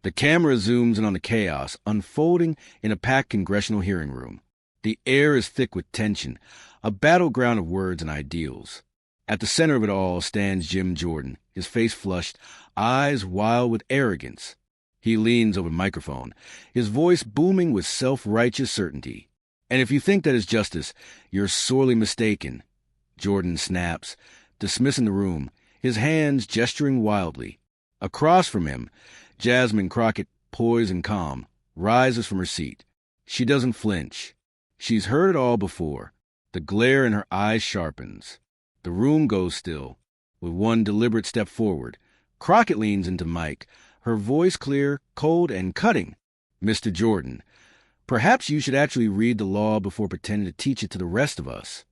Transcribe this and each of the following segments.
The camera zooms in on the chaos unfolding in a packed congressional hearing room. The air is thick with tension, a battleground of words and ideals. At the center of it all stands Jim Jordan, his face flushed, eyes wild with arrogance. He leans over the microphone, his voice booming with self-righteous certainty. "And if you think that is justice, you're sorely mistaken," Jordan snaps, dismissing the room, his hands gesturing wildly. Across from him, Jasmine Crockett, poised and calm, rises from her seat. She doesn't flinch. She's heard it all before. The glare in her eyes sharpens. The room goes still. With one deliberate step forward, Crockett leans into Mike, her voice clear, cold, and cutting. "Mr. Jordan, perhaps you should actually read the law before pretending to teach it to the rest of us."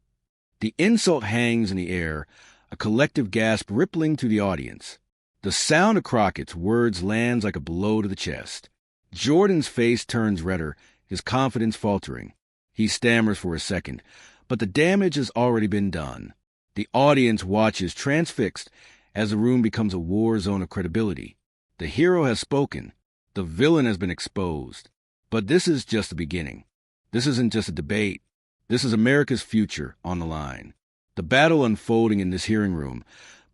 The insult hangs in the air, a collective gasp rippling through the audience. The sound of Crockett's words lands like a blow to the chest. Jordan's face turns redder, his confidence faltering. He stammers for a second, but the damage has already been done. The audience watches transfixed as the room becomes a war zone of credibility. The hero has spoken. The villain has been exposed. But this is just the beginning. This isn't just a debate. This is America's future on the line. The battle unfolding in this hearing room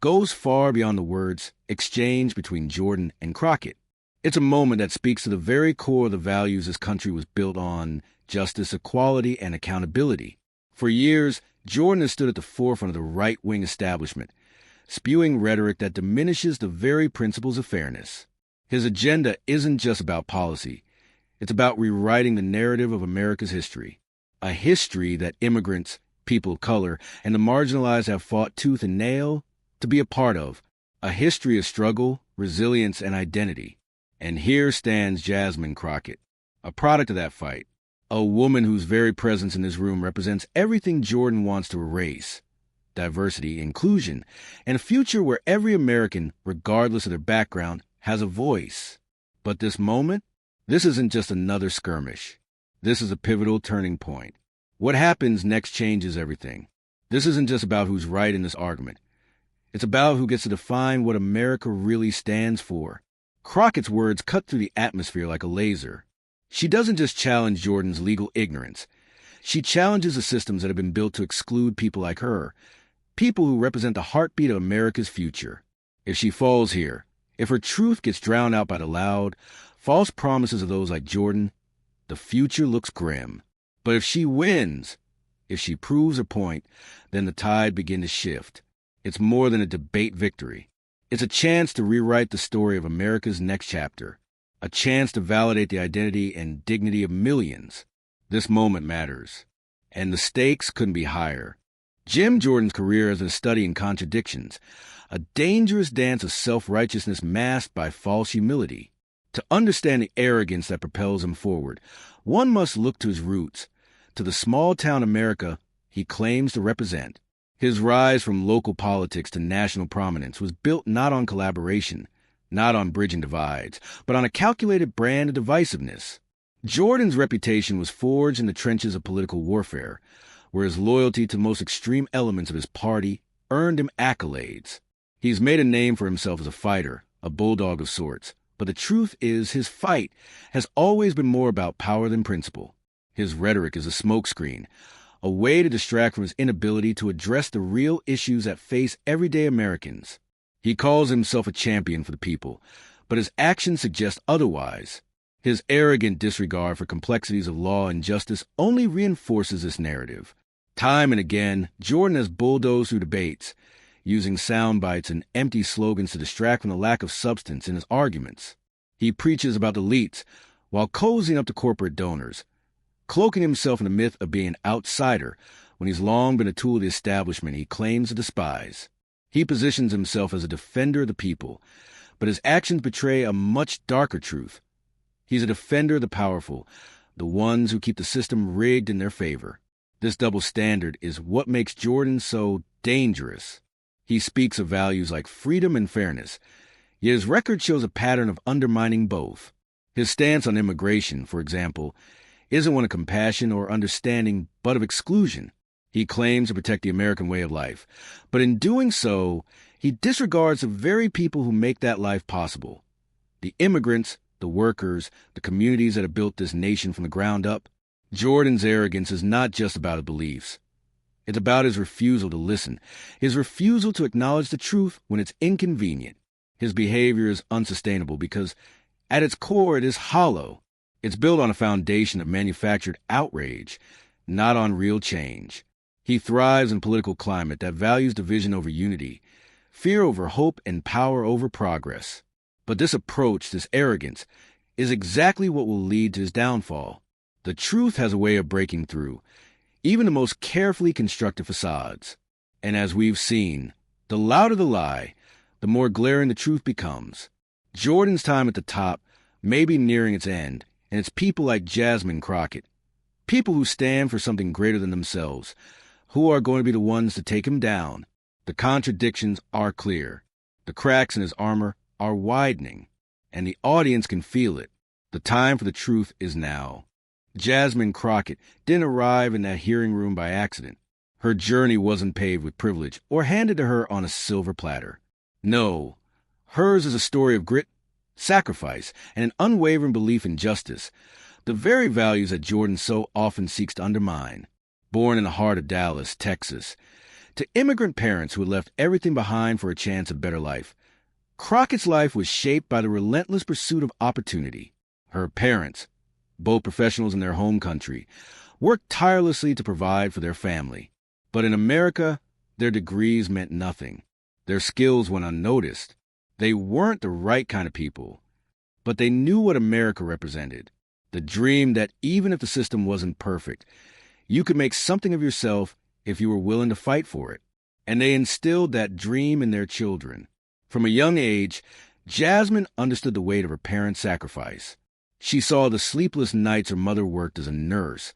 goes far beyond the words exchanged between Jordan and Crockett. It's a moment that speaks to the very core of the values this country was built on: justice, equality, and accountability. For years, Jordan has stood at the forefront of the right-wing establishment, spewing rhetoric that diminishes the very principles of fairness. His agenda isn't just about policy. It's about rewriting the narrative of America's history, a history that immigrants, people of color, and the marginalized have fought tooth and nail to be a part of, a history of struggle, resilience, and identity. And here stands Jasmine Crockett, a product of that fight, a woman whose very presence in this room represents everything Jordan wants to erase: diversity, inclusion, and a future where every American, regardless of their background, has a voice. But this moment, this isn't just another skirmish. This is a pivotal turning point. What happens next changes everything. This isn't just about who's right in this argument. It's about who gets to define what America really stands for. Crockett's words cut through the atmosphere like a laser. She doesn't just challenge Jordan's legal ignorance. She challenges the systems that have been built to exclude people like her, people who represent the heartbeat of America's future. If she falls here, if her truth gets drowned out by the loud, false promises of those like Jordan, the future looks grim. But if she wins, if she proves her point, then the tide begins to shift. It's more than a debate victory. It's a chance to rewrite the story of America's next chapter, a chance to validate the identity and dignity of millions. This moment matters, and the stakes couldn't be higher. Jim Jordan's career is a study in contradictions, a dangerous dance of self-righteousness masked by false humility. To understand the arrogance that propels him forward, one must look to his roots, to the small-town America he claims to represent. His rise from local politics to national prominence was built not on collaboration, not on bridging divides, but on a calculated brand of divisiveness. Jordan's reputation was forged in the trenches of political warfare, where his loyalty to the most extreme elements of his party earned him accolades. He's made a name for himself as a fighter, a bulldog of sorts, but the truth is his fight has always been more about power than principle. His rhetoric is a smokescreen, a way to distract from his inability to address the real issues that face everyday Americans. He calls himself a champion for the people, but his actions suggest otherwise. His arrogant disregard for complexities of law and justice only reinforces this narrative. Time and again, Jordan has bulldozed through debates, using sound bites and empty slogans to distract from the lack of substance in his arguments. He preaches about the elites while cozying up to corporate donors, cloaking himself in the myth of being an outsider when he's long been a tool of the establishment he claims to despise. He positions himself as a defender of the people, but his actions betray a much darker truth. He's a defender of the powerful, the ones who keep the system rigged in their favor. This double standard is what makes Jordan so dangerous. He speaks of values like freedom and fairness, yet his record shows a pattern of undermining both. His stance on immigration, for example, isn't one of compassion or understanding, but of exclusion. He claims to protect the American way of life, but in doing so, he disregards the very people who make that life possible: the immigrants, the workers, the communities that have built this nation from the ground up. Jordan's arrogance is not just about his beliefs. It's about his refusal to listen, his refusal to acknowledge the truth when it's inconvenient. His behavior is unsustainable because, at its core, it is hollow. It's built on a foundation of manufactured outrage, not on real change. He thrives in a political climate that values division over unity, fear over hope, and power over progress. But this approach, this arrogance, is exactly what will lead to his downfall. The truth has a way of breaking through, even the most carefully constructed facades. And as we've seen, the louder the lie, the more glaring the truth becomes. Jordan's time at the top may be nearing its end, and it's people like Jasmine Crockett, people who stand for something greater than themselves, who are going to be the ones to take him down. The contradictions are clear. The cracks in his armor are widening, and the audience can feel it. The time for the truth is now. Jasmine Crockett didn't arrive in that hearing room by accident. Her journey wasn't paved with privilege or handed to her on a silver platter. No, hers is a story of grit, sacrifice, and an unwavering belief in justice, the very values that Jordan so often seeks to undermine. Born in the heart of Dallas, Texas, to immigrant parents who had left everything behind for a chance of better life, Crockett's life was shaped by the relentless pursuit of opportunity. Her parents, both professionals in their home country, worked tirelessly to provide for their family. But in America, their degrees meant nothing. Their skills went unnoticed. They weren't the right kind of people, but they knew what America represented. The dream that even if the system wasn't perfect, you could make something of yourself if you were willing to fight for it. And they instilled that dream in their children. From a young age, Jasmine understood the weight of her parents' sacrifice. She saw the sleepless nights her mother worked as a nurse,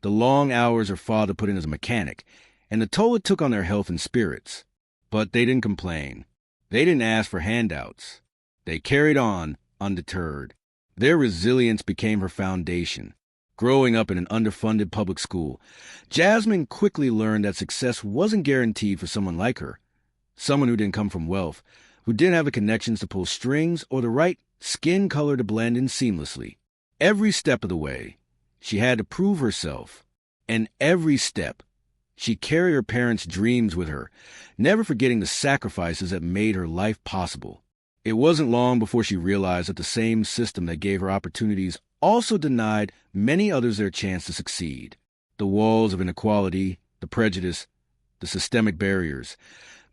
the long hours her father put in as a mechanic, and the toll it took on their health and spirits. But they didn't complain. They didn't ask for handouts. They carried on, undeterred. Their resilience became her foundation. Growing up in an underfunded public school, Jasmine quickly learned that success wasn't guaranteed for someone like her, someone who didn't come from wealth, who didn't have the connections to pull strings or the right skin color to blend in seamlessly. Every step of the way, she had to prove herself. And every step, she carried her parents' dreams with her, never forgetting the sacrifices that made her life possible. It wasn't long before she realized that the same system that gave her opportunities also denied many others their chance to succeed. The walls of inequality, the prejudice, the systemic barriers,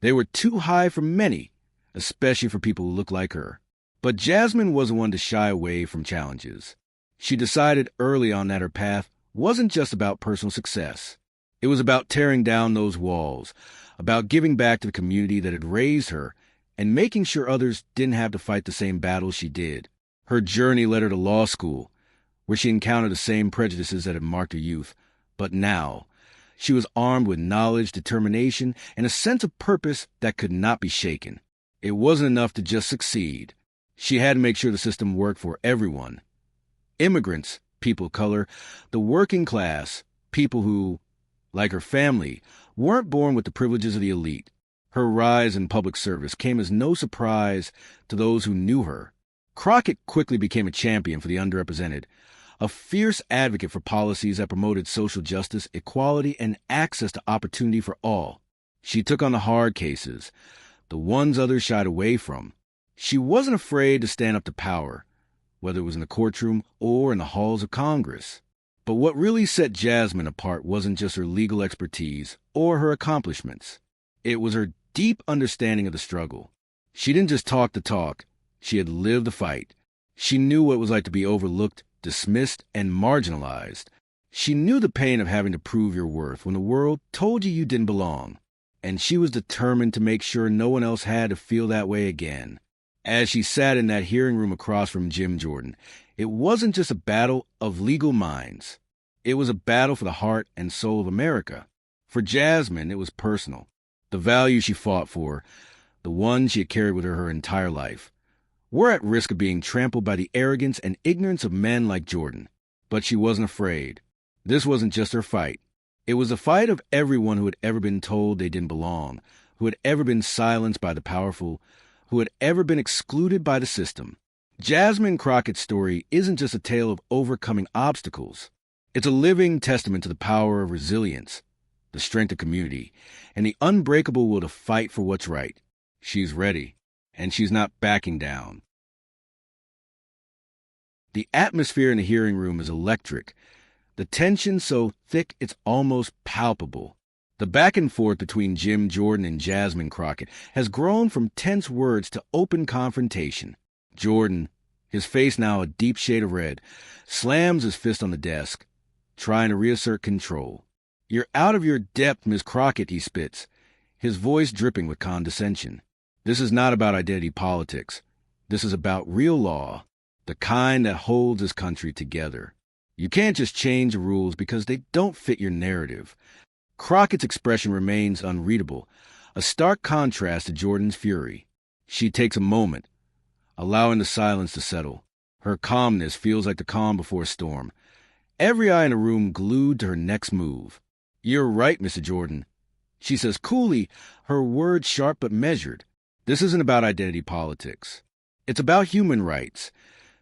they were too high for many, especially for people who looked like her. But Jasmine wasn't one to shy away from challenges. She decided early on that her path wasn't just about personal success. It was about tearing down those walls, about giving back to the community that had raised her, and making sure others didn't have to fight the same battles she did. Her journey led her to law school, where she encountered the same prejudices that had marked her youth. But now, she was armed with knowledge, determination, and a sense of purpose that could not be shaken. It wasn't enough to just succeed. She had to make sure the system worked for everyone. Immigrants, people of color, the working class, people who, like her family, weren't born with the privileges of the elite. Her rise in public service came as no surprise to those who knew her. Crockett quickly became a champion for the underrepresented, a fierce advocate for policies that promoted social justice, equality, and access to opportunity for all. She took on the hard cases, the ones others shied away from. She wasn't afraid to stand up to power, whether it was in the courtroom or in the halls of Congress. But what really set Jasmine apart wasn't just her legal expertise or her accomplishments. It was her deep understanding of the struggle. She didn't just talk the talk. She had lived the fight. She knew what it was like to be overlooked, dismissed, and marginalized. She knew the pain of having to prove your worth when the world told you didn't belong. And she was determined to make sure no one else had to feel that way again. As she sat in that hearing room across from Jim Jordan, it wasn't just a battle of legal minds. It was a battle for the heart and soul of America. For Jasmine, it was personal. The values she fought for, the ones she had carried with her entire life, were at risk of being trampled by the arrogance and ignorance of men like Jordan. But she wasn't afraid. This wasn't just her fight. It was the fight of everyone who had ever been told they didn't belong, who had ever been silenced by the powerful, who had ever been excluded by the system. Jasmine Crockett's story isn't just a tale of overcoming obstacles. It's a living testament to the power of resilience, the strength of community, and the unbreakable will to fight for what's right. She's ready, and she's not backing down. The atmosphere in the hearing room is electric, the tension so thick it's almost palpable. The back and forth between Jim Jordan and Jasmine Crockett has grown from tense words to open confrontation. Jordan, his face now a deep shade of red, slams his fist on the desk, trying to reassert control. "You're out of your depth, Miss Crockett," he spits, his voice dripping with condescension. "This is not about identity politics. This is about real law, the kind that holds this country together. You can't just change the rules because they don't fit your narrative." Crockett's expression remains unreadable, a stark contrast to Jordan's fury. She takes a moment, allowing the silence to settle. Her calmness feels like the calm before a storm. Every eye in the room glued to her next move. "You're right, Mr. Jordan," she says coolly, her words sharp but measured. "This isn't about identity politics. It's about human rights,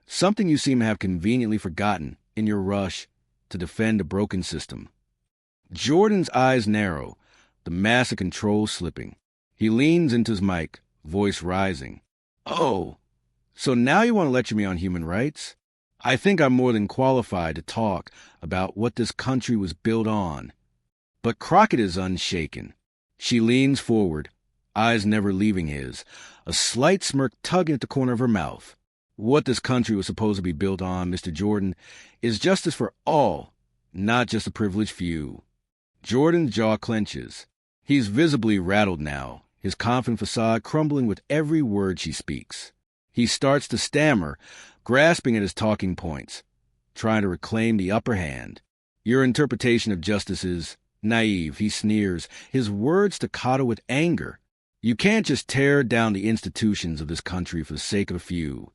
something you seem to have conveniently forgotten in your rush to defend a broken system." Jordan's eyes narrow, the mass of control slipping. He leans into his mic, voice rising. "Oh, so now you want to lecture me on human rights? I think I'm more than qualified to talk about what this country was built on." But Crockett is unshaken. She leans forward, eyes never leaving his, a slight smirk tugging at the corner of her mouth. "What this country was supposed to be built on, Mr. Jordan, is justice for all, not just a privileged few." Jordan's jaw clenches. He's visibly rattled now, his confident facade crumbling with every word she speaks. He starts to stammer, grasping at his talking points, trying to reclaim the upper hand. "Your interpretation of justice is naive," he sneers, his words staccato with anger. "You can't just tear down the institutions of this country for the sake of a few."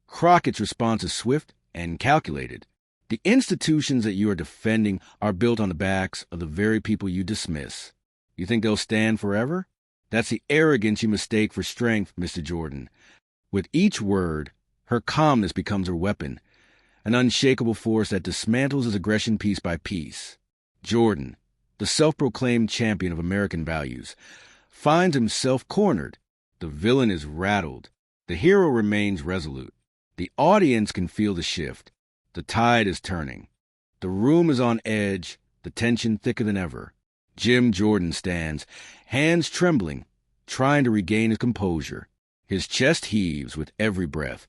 Crockett's response is swift and calculated. "The institutions that you are defending are built on the backs of the very people you dismiss. You think they'll stand forever? That's the arrogance you mistake for strength, Mr. Jordan." With each word, her calmness becomes her weapon, an unshakable force that dismantles his aggression piece by piece. Jordan, the self-proclaimed champion of American values, finds himself cornered. The villain is rattled. The hero remains resolute. The audience can feel the shift. The tide is turning. The room is on edge, the tension thicker than ever. Jim Jordan stands, hands trembling, trying to regain his composure. His chest heaves with every breath.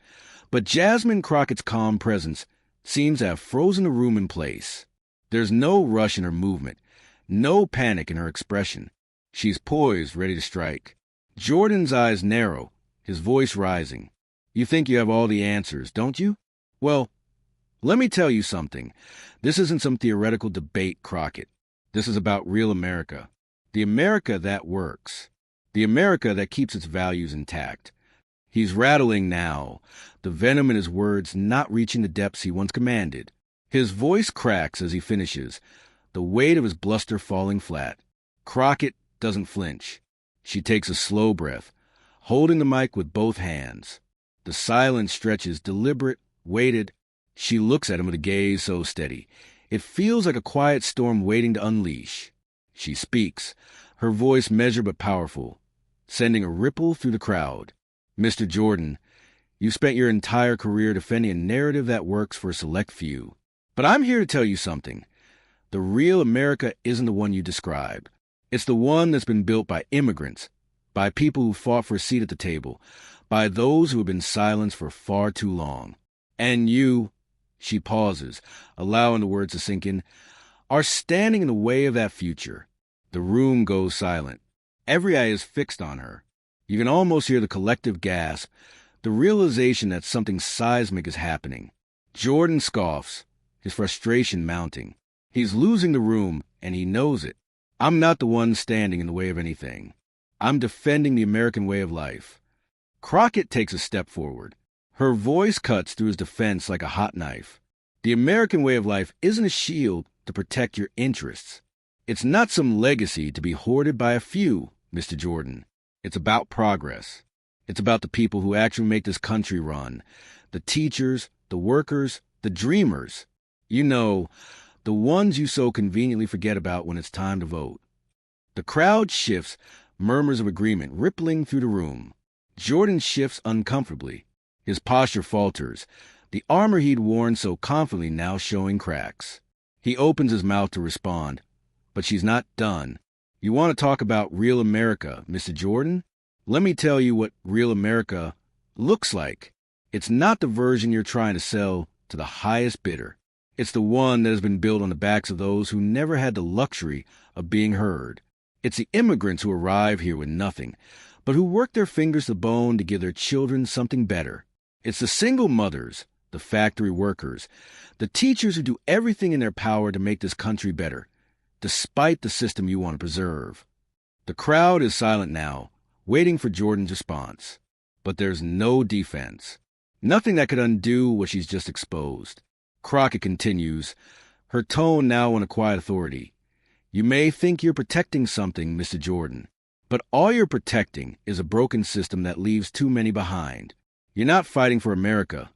But Jasmine Crockett's calm presence seems to have frozen the room in place. There's no rush in her movement, no panic in her expression. She's poised, ready to strike. Jordan's eyes narrow, his voice rising. "You think you have all the answers, don't you? Well, let me tell you something. This isn't some theoretical debate, Crockett. This is about real America. The America that works. The America that keeps its values intact." He's rattling now, the venom in his words not reaching the depths he once commanded. His voice cracks as he finishes, the weight of his bluster falling flat. Crockett doesn't flinch. She takes a slow breath, holding the mic with both hands. The silence stretches, deliberate, weighted. She looks at him with a gaze so steady. It feels like a quiet storm waiting to unleash. She speaks, her voice measured but powerful, sending a ripple through the crowd. "Mr. Jordan, you've spent your entire career defending a narrative that works for a select few. But I'm here to tell you something. The real America isn't the one you describe. It's the one that's been built by immigrants, by people who fought for a seat at the table, by those who have been silenced for far too long. And you," she pauses, allowing the words to sink in, "are standing in the way of that future." The room goes silent. Every eye is fixed on her. You can almost hear the collective gasp, the realization that something seismic is happening. Jordan scoffs, his frustration mounting. He's losing the room, and he knows it. "I'm not the one standing in the way of anything. I'm defending the American way of life." Crockett takes a step forward. Her voice cuts through his defense like a hot knife. "The American way of life isn't a shield to protect your interests. It's not some legacy to be hoarded by a few, Mr. Jordan. It's about progress. It's about the people who actually make this country run, The teachers, the workers, the dreamers. You know, the ones you so conveniently forget about when it's time to vote. The crowd shifts, murmurs of agreement rippling through the room. Jordan shifts uncomfortably. His posture falters, the armor he'd worn so confidently now showing cracks. He opens his mouth to respond, but she's not done. You want to talk about real America, Mr. Jordan? Let me tell you what real America looks like. It's not the version you're trying to sell to the highest bidder. It's the one that has been built on the backs of those who never had the luxury of being heard. It's the immigrants who arrive here with nothing, but who work their fingers to the bone to give their children something better. It's the single mothers, the factory workers, the teachers who do everything in their power to make this country better, despite the system you want to preserve. The crowd is silent now, waiting for Jordan's response. But there's no defense. Nothing that could undo what she's just exposed. Crockett continues, her tone now in a quiet authority. You may think you're protecting something, Mr. Jordan, but all you're protecting is a broken system that leaves too many behind. You're not fighting for America.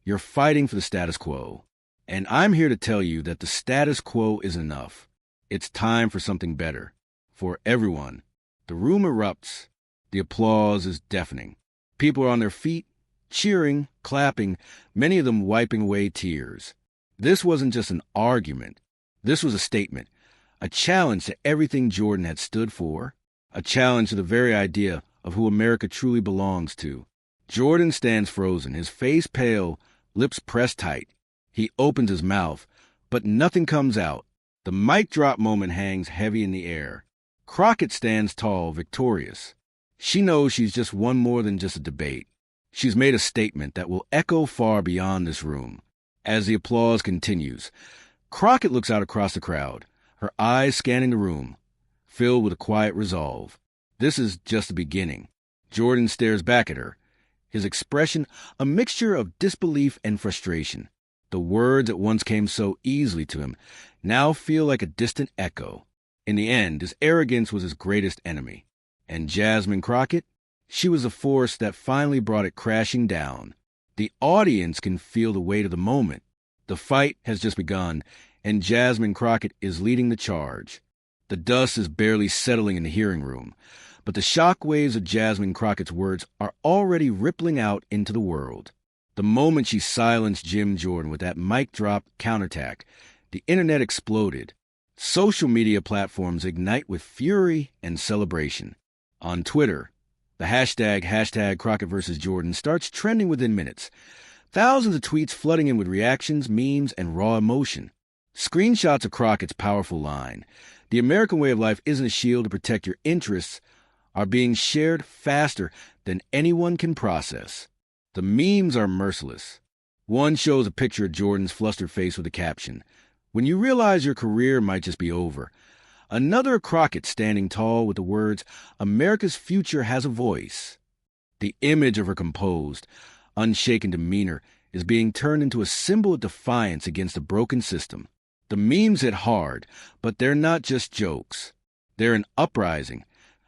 You're fighting for the status quo. And I'm here to tell you that the status quo is enough. It's time for something better. For everyone. The room erupts. The applause is deafening. People are on their feet, cheering, clapping, many of them wiping away tears. This wasn't just an argument. This was a statement. A challenge to everything Jordan had stood for. A challenge to the very idea of who America truly belongs to. Jordan stands frozen, his face pale, lips pressed tight. He opens his mouth, but nothing comes out. The mic drop moment hangs heavy in the air. Crockett stands tall, victorious. She knows she's just won more than just a debate. She's made a statement that will echo far beyond this room. As the applause continues, Crockett looks out across the crowd, her eyes scanning the room, filled with a quiet resolve. This is just the beginning. Jordan stares back at her, his expression a mixture of disbelief and frustration. The words that once came so easily to him now feel like a distant echo. In the end, his arrogance was his greatest enemy. And Jasmine Crockett? She was the force that finally brought it crashing down. The audience can feel the weight of the moment. The fight has just begun, and Jasmine Crockett is leading the charge. The dust is barely settling in the hearing room, but the shockwaves of Jasmine Crockett's words are already rippling out into the world. The moment she silenced Jim Jordan with that mic drop counterattack, the internet exploded. Social media platforms ignite with fury and celebration. On Twitter, the hashtag Crockett vs. Jordan starts trending within minutes. Thousands of tweets flooding in with reactions, memes, and raw emotion. Screenshots of Crockett's powerful line, "The American way of life isn't a shield to protect your interests," are being shared faster than anyone can process. The memes are merciless. One shows a picture of Jordan's flustered face with a caption, "When you realize your career might just be over." Another Crockett standing tall with the words, "America's future has a voice." The image of her composed, unshaken demeanor is being turned into a symbol of defiance against a broken system. The memes hit hard, but they're not just jokes. They're an uprising,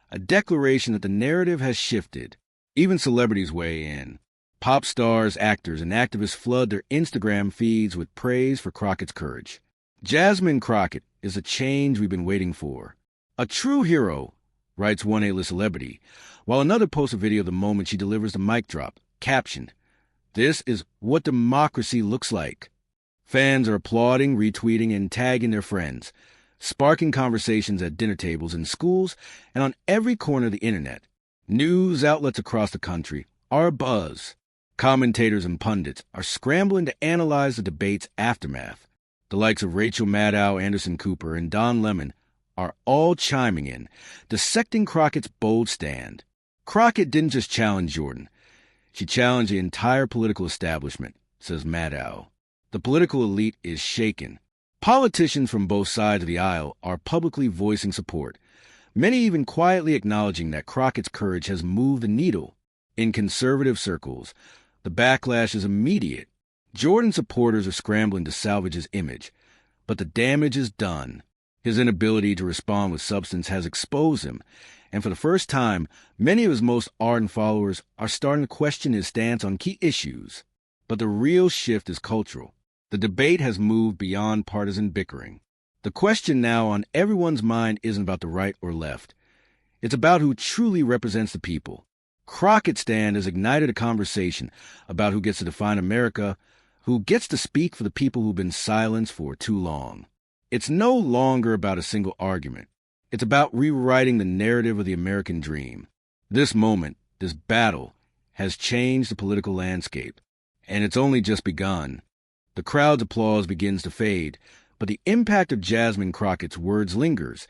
a declaration that the narrative has shifted. Even celebrities weigh in. Pop stars, actors, and activists flood their Instagram feeds with praise for Crockett's courage. Jasmine Crockett is a change we've been waiting for. "A true hero," writes one A-list celebrity, while another posts a video of the moment she delivers the mic drop, captioned, "This is what democracy looks like." Fans are applauding, retweeting, and tagging their friends, sparking conversations at dinner tables in schools and on every corner of the internet. News outlets across the country are abuzz. Commentators and pundits are scrambling to analyze the debate's aftermath. The likes of Rachel Maddow, Anderson Cooper, and Don Lemon are all chiming in, dissecting Crockett's bold stand. Crockett didn't just challenge Jordan. She challenged the entire political establishment, says Maddow. The political elite is shaken. Politicians from both sides of the aisle are publicly voicing support, many even quietly acknowledging that Crockett's courage has moved the needle. In conservative circles, the backlash is immediate. Jordan supporters are scrambling to salvage his image, but the damage is done. His inability to respond with substance has exposed him, and for the first time, many of his most ardent followers are starting to question his stance on key issues. But the real shift is cultural. The debate has moved beyond partisan bickering. The question now on everyone's mind isn't about the right or left. It's about who truly represents the people. Crockett's stand has ignited a conversation about who gets to define America, who gets to speak for the people who've been silenced for too long. It's no longer about a single argument. It's about rewriting the narrative of the American dream. This moment, this battle, has changed the political landscape, and it's only just begun. The crowd's applause begins to fade, but the impact of Jasmine Crockett's words lingers,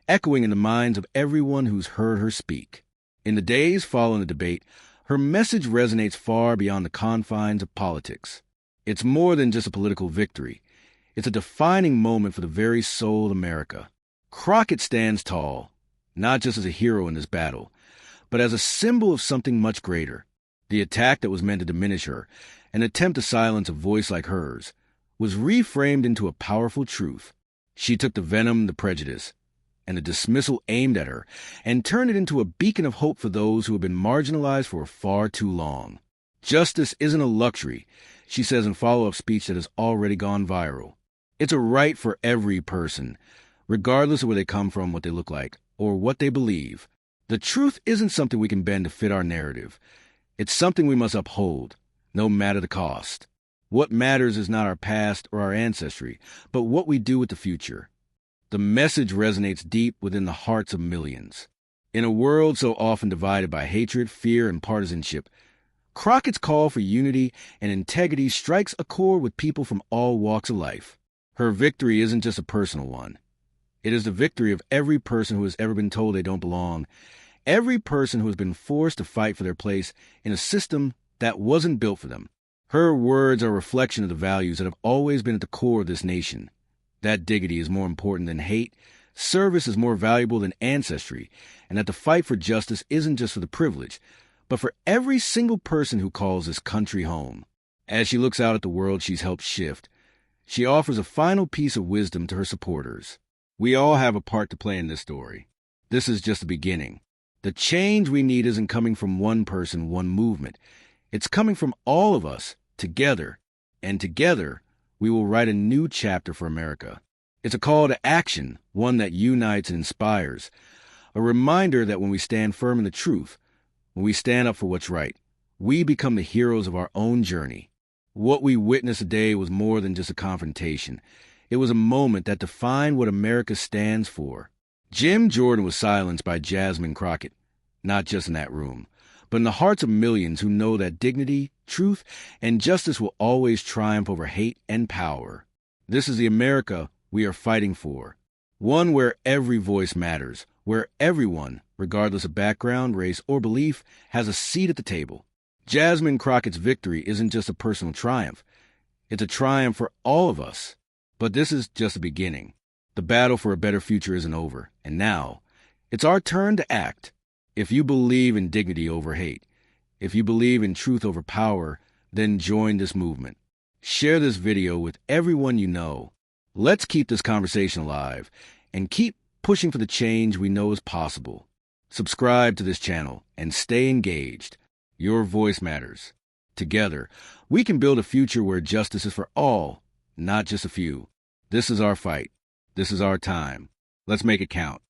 echoing in the minds of everyone who's heard her speak. In the days following the debate, her message resonates far beyond the confines of politics. It's more than just a political victory. It's a defining moment for the very soul of America. Crockett stands tall, not just as a hero in this battle, but as a symbol of something much greater. The attack that was meant to diminish her, an attempt to silence a voice like hers, was reframed into a powerful truth. She took the venom, the prejudice, and the dismissal aimed at her, and turned it into a beacon of hope for those who have been marginalized for far too long. Justice isn't a luxury, she says in follow-up speech that has already gone viral. It's a right for every person, regardless of where they come from, what they look like, or what they believe. The truth isn't something we can bend to fit our narrative. It's something we must uphold, no matter the cost. What matters is not our past or our ancestry, but what we do with the future. The message resonates deep within the hearts of millions. In a world so often divided by hatred, fear, and partisanship, Crockett's call for unity and integrity strikes a chord with people from all walks of life. Her victory isn't just a personal one. It is the victory of every person who has ever been told they don't belong, every person who has been forced to fight for their place in a system that wasn't built for them. Her words are a reflection of the values that have always been at the core of this nation. That dignity is more important than hate, service is more valuable than ancestry, and that the fight for justice isn't just for the privileged, but for every single person who calls this country home. As she looks out at the world she's helped shift, she offers a final piece of wisdom to her supporters. We all have a part to play in this story. This is just the beginning. The change we need isn't coming from one person, one movement. It's coming from all of us, together. And together, we will write a new chapter for America. It's a call to action, one that unites and inspires. A reminder that when we stand firm in the truth, when we stand up for what's right, we become the heroes of our own journey. What we witnessed today was more than just a confrontation. It was a moment that defined what America stands for. Jim Jordan was silenced by Jasmine Crockett, not just in that room, but in the hearts of millions who know that dignity, truth, and justice will always triumph over hate and power. This is the America we are fighting for, one where every voice matters, where everyone, regardless of background, race, or belief, has a seat at the table. Jasmine Crockett's victory isn't just a personal triumph. It's a triumph for all of us. But this is just the beginning. The battle for a better future isn't over. And now, it's our turn to act. If you believe in dignity over hate, if you believe in truth over power, then join this movement. Share this video with everyone you know. Let's keep this conversation alive and keep pushing for the change we know is possible. Subscribe to this channel and stay engaged. Your voice matters. Together, we can build a future where justice is for all, not just a few. This is our fight. This is our time. Let's make it count.